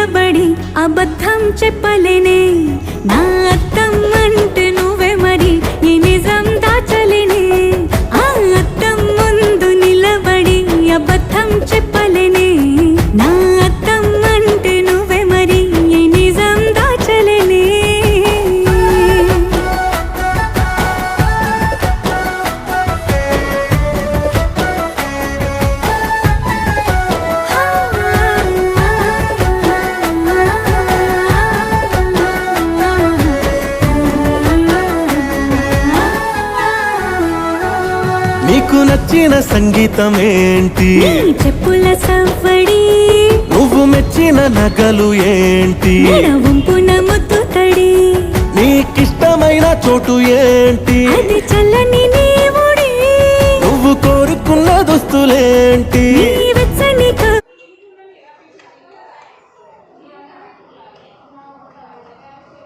నిలబడి అబద్ధం చెప్పలేనే నా అద్దం అంటే నువ్వే మరి ఈ నిజం దాచలేనే ఆ అద్దం ముందు నిలబడి అబద్ధం చెప్పలేనే నా అద్దం అంటే నువ్వే మరి ఈ నిజం దాచలేనే నీకు నచ్చిన సంగీతం ఏంటి చెప్పుల సవ్వడి నువ్వు మెచ్చిన నగలు ఏంటి వంపున ముత్తు తడి నీకిష్టమైన చోటు ఏంటి అది చల్లని నీ ఒడి నువ్వు కోరుకున్న దుస్తులేంటి